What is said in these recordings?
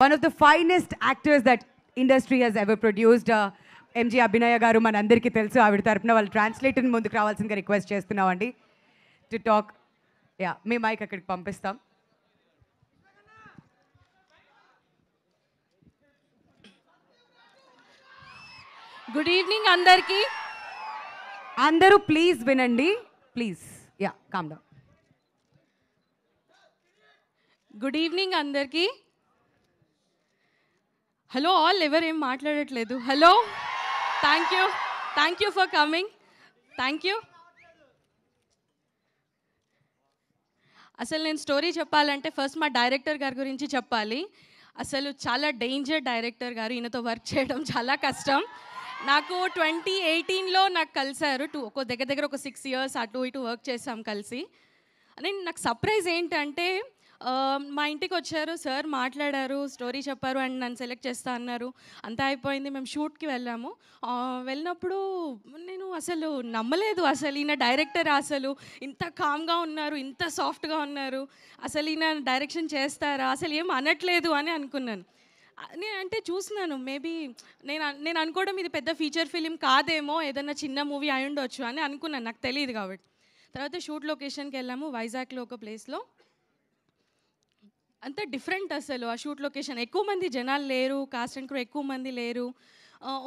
One of the finest actors that industry has ever produced, MG Abhinaya garu manandariki telusu. Avid tarapuna vallu translator ni munduku ravalsinదిగా request చేస్తున్నామండి to talk. Yeah, మీ mic అక్కడికి పంపిస్తాం. Good evening అందరికి. అందరూ please వినండి, please. Yeah, calm down. Good evening అందరికి. Hello all, ఎవరేం మాట్లాడట్లేదు. Hello, thank you for coming. Thank you. అసలు నేను స్టోరీ చెప్పాలంటే ఫస్ట్ మా డైరెక్టర్ గారి గురించి చెప్పాలి. అసలు చాలా డేంజర్ డైరెక్టర్ గారు. ఈయనతో వర్క్ చేయడం చాలా కష్టం. నాకు 2018లో నాకు కలిశారు. ఒక దగ్గర ఒక 6 years అటు ఇటు వర్క్ చేసాం కలిసి. నేను నాకు సర్ప్రైజ్ ఏంటంటే మా ఇంటికి వచ్చారు సార్, మాట్లాడారు, స్టోరీ చెప్పారు అండ్ నన్ను సెలెక్ట్ చేస్తా అన్నారు. అంతా అయిపోయింది, మేము షూట్కి వెళ్ళాము. వెళ్ళినప్పుడు నేను అసలు నమ్మలేదు. అసలు ఈయన డైరెక్టర్, అసలు ఇంత కామ్గా ఉన్నారు, ఇంత సాఫ్ట్గా ఉన్నారు, అసలు ఈయన డైరెక్షన్ చేస్తారా, అసలు ఏం అనట్లేదు అని అనుకున్నాను. నేనంటే చూస్తున్నాను, మేబీ నేను అనుకోవడం ఇది పెద్ద ఫీచర్ ఫిలిం కాదేమో, ఏదన్నా చిన్న మూవీ అయి ఉండొచ్చు అని అనుకున్నాను, నాకు తెలియదు కాబట్టి. తర్వాత షూట్ లొకేషన్కి వెళ్ళాము, వైజాగ్లో ఒక ప్లేస్లో. అంత డిఫరెంట్ అసలు ఆ షూట్ లొకేషన్. ఎక్కువ మంది జనాలు లేరు, కాస్ట్ అండ్ క్రూ ఎక్కువ మంది లేరు,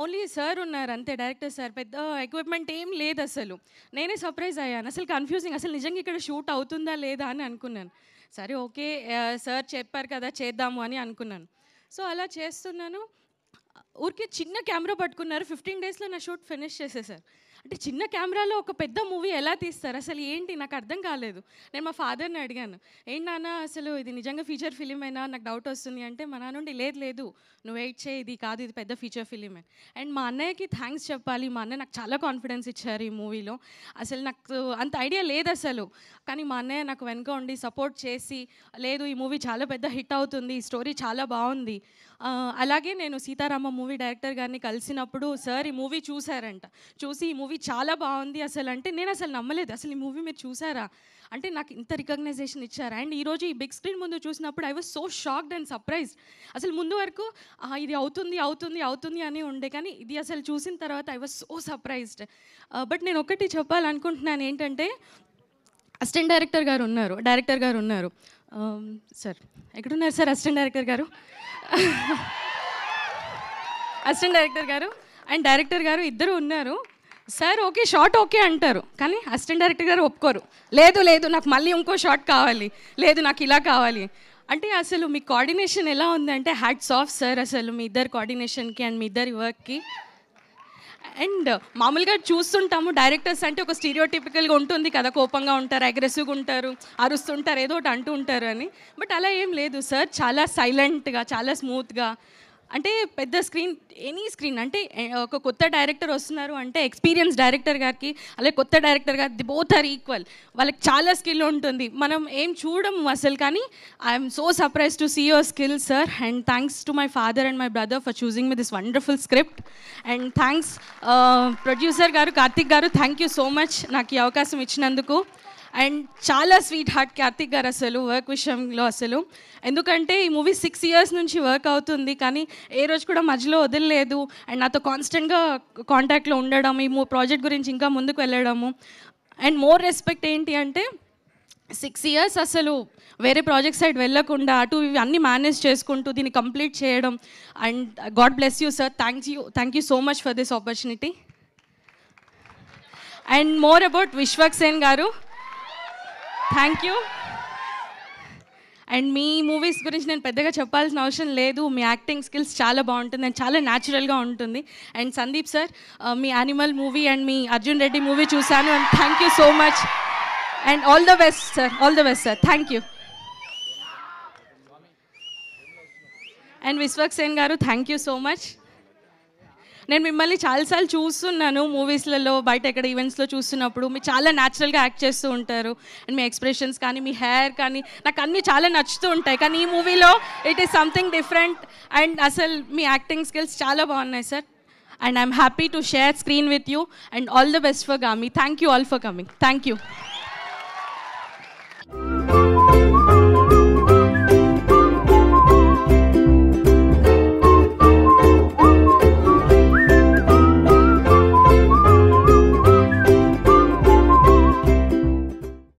ఓన్లీ సార్ ఉన్నారు అంతే, డైరెక్టర్ సార్. పెద్ద ఎక్విప్మెంట్ ఏం లేదు అసలు. నేనే సర్ప్రైజ్ అయ్యాను, అసలు కన్ఫ్యూజింగ్, అసలు నిజంగా ఇక్కడ షూట్ అవుతుందా లేదా అని అనుకున్నాను. సరే ఓకే, సార్ చెప్పారు కదా చేద్దాము అని అనుకున్నాను. సో అలా చేస్తున్నాను. ఊరికి చిన్న కెమెరా పట్టుకున్నారు, 15 daysలో నా షూట్ ఫినిష్ చేసేసారు. అంటే చిన్న కెమెరాలో ఒక పెద్ద మూవీ ఎలా తీస్తారు, అసలు ఏంటి నాకు అర్థం కాలేదు. నేను మా ఫాదర్ని అడిగాను, ఏంటి నాన్న అసలు ఇది నిజంగా ఫీచర్ ఫిలిం అయినా, నాకు డౌట్ వస్తుంది అంటే మా నాన్న నుండి లేదు నువ్వు వెయిట్ చేయి, ఇది కాదు, ఇది పెద్ద ఫీచర్ ఫిలిమే. అండ్ మా అన్నయ్యకి థ్యాంక్స్ చెప్పాలి. మా అన్నయ్య నాకు చాలా కాన్ఫిడెన్స్ ఇచ్చారు ఈ మూవీలో. అసలు నాకు అంత ఐడియా లేదు అసలు, కానీ మా అన్నయ్య నాకు వెనక ఉండి సపోర్ట్ చేసి, లేదు ఈ మూవీ చాలా పెద్ద హిట్ అవుతుంది, ఈ స్టోరీ చాలా బాగుంది. అలాగే నేను సీతారామ మూవీ డైరెక్టర్ గారిని కలిసినప్పుడు సార్ ఈ మూవీ చూసారంట. చూసి ఈ మూవీ చాలా బాగుంది అసలు అంటే నేను అసలు నమ్మలేదు. అసలు ఈ మూవీ మీరు చూసారా అంటే నాకు ఇంత రికగ్నైజేషన్ ఇచ్చారు. అండ్ ఈరోజు ఈ బిగ్ స్క్రీన్ ముందు చూసినప్పుడు I was so shocked and surprised. అసలు ముందు వరకు ఇది అవుతుంది అని ఉండే, కానీ ఇది అసలు చూసిన తర్వాత I was so surprised. But నేను ఒకటి చెప్పాలనుకుంటున్నాను ఏంటంటే, అసిస్టెంట్ డైరెక్టర్ గారు ఉన్నారు. సార్ ఎక్కడున్నారు సార్ అసిస్టెంట్ డైరెక్టర్ గారు? అసిస్టెంట్ డైరెక్టర్ గారు అండ్ డైరెక్టర్ గారు ఇద్దరు ఉన్నారు. సార్ ఓకే షార్ట్ ఓకే అంటారు, కానీ అసిస్టెంట్ డైరెక్టర్ గారు ఒప్పుకోరు. లేదు నాకు మళ్ళీ ఇంకో షార్ట్ కావాలి, లేదు నాకు ఇలా కావాలి అంటే. అసలు మీ కోఆర్డినేషన్ ఎలా ఉందంటే హ్యాట్స్ ఆఫ్ సార్, అసలు మీ ఇద్దరు కోఆర్డినేషన్కి అండ్ మీ ఇద్దరి వర్క్కి. అండ్ మామూలుగా చూస్తుంటాము డైరెక్టర్స్ అంటే ఒక స్టీరియోటిపికల్గా ఉంటుంది కదా, కోపంగా ఉంటారు, అగ్రెసివ్గా ఉంటారు, అరుస్తుంటారు, ఏదో ఒకటి అంటూ ఉంటారు అని. బట్ అలా ఏం లేదు సార్, చాలా సైలెంట్గా, చాలా స్మూత్గా. అంటే పెద్ద స్క్రీన్, ఎనీ స్క్రీన్ అంటే ఒక కొత్త డైరెక్టర్ వస్తున్నారు అంటే ఎక్స్పీరియన్స్ డైరెక్టర్ గారికి అలాగే కొత్త డైరెక్టర్ గారు, ది బోత్ ఆర్ ఈక్వల్. వాళ్ళకి చాలా స్కిల్ ఉంటుంది, మనం ఏం చూడము అసలు. కానీ I'm so surprise to see your skill sir. And thanks to my father and my brother for choosing me this wonderful script. And thanks producer గారు, కార్తిక్ గారు, థ్యాంక్ యూ సో మచ్ నాకు ఈ అవకాశం ఇచ్చినందుకు. అండ్ చాలా స్వీట్ హార్ట్ కార్తిక్ గారు అసలు work విషయంలో అసలు. ఎందుకంటే ఈ మూవీ 6 years నుంచి వర్క్ అవుతుంది, కానీ ఏ రోజు కూడా మధ్యలో వదలలేదు. అండ్ నాతో కాన్స్టెంట్గా కాంటాక్ట్లో ఉండడం, ఈ ప్రాజెక్ట్ గురించి ఇంకా ముందుకు వెళ్ళడము. అండ్ మోర్ రెస్పెక్ట్ ఏంటి అంటే 6 years అసలు వేరే ప్రాజెక్ట్ సైడ్ వెళ్ళకుండా అటు ఇవి అన్నీ మేనేజ్ చేసుకుంటూ దీన్ని కంప్లీట్ చేయడం. And God bless you sir, thank you so much for this opportunity. And more about Vishwaksen garu, thank you. And మీ మూవీస్ గురించి నేను పెద్దగా చెప్పాల్సిన అవసరం లేదు, మీ యాక్టింగ్ స్కిల్స్ చాలా బాగుంటుంది అండ్ చాలా న్యాచురల్గా ఉంటుంది. అండ్ సందీప్ సార్, మీ యానిమల్ మూవీ అండ్ మీ అర్జున్ రెడ్డి మూవీ చూశాను and thank you so much. And all the best sir, thank you. And Vishwaksen garu, thank you so much. నేను మిమ్మల్ని చాలాసార్లు చూస్తున్నాను మూవీస్లలో, బయట ఎక్కడ ఈవెంట్స్లో చూస్తున్నప్పుడు మీరు చాలా న్యాచురల్గా యాక్ట్ చేస్తూ ఉంటారు. అండ్ మీ ఎక్స్ప్రెషన్స్ కానీ, మీ హెయిర్ కానీ నాకు అన్నీ చాలా నచ్చుతూ ఉంటాయి. కానీ ఈ మూవీలో it is something different. And అసలు మీ యాక్టింగ్ స్కిల్స్ చాలా బాగున్నాయి sir. And I'm happy to share screen with you. And all the best for Gaami. Thank you all for coming. Thank you.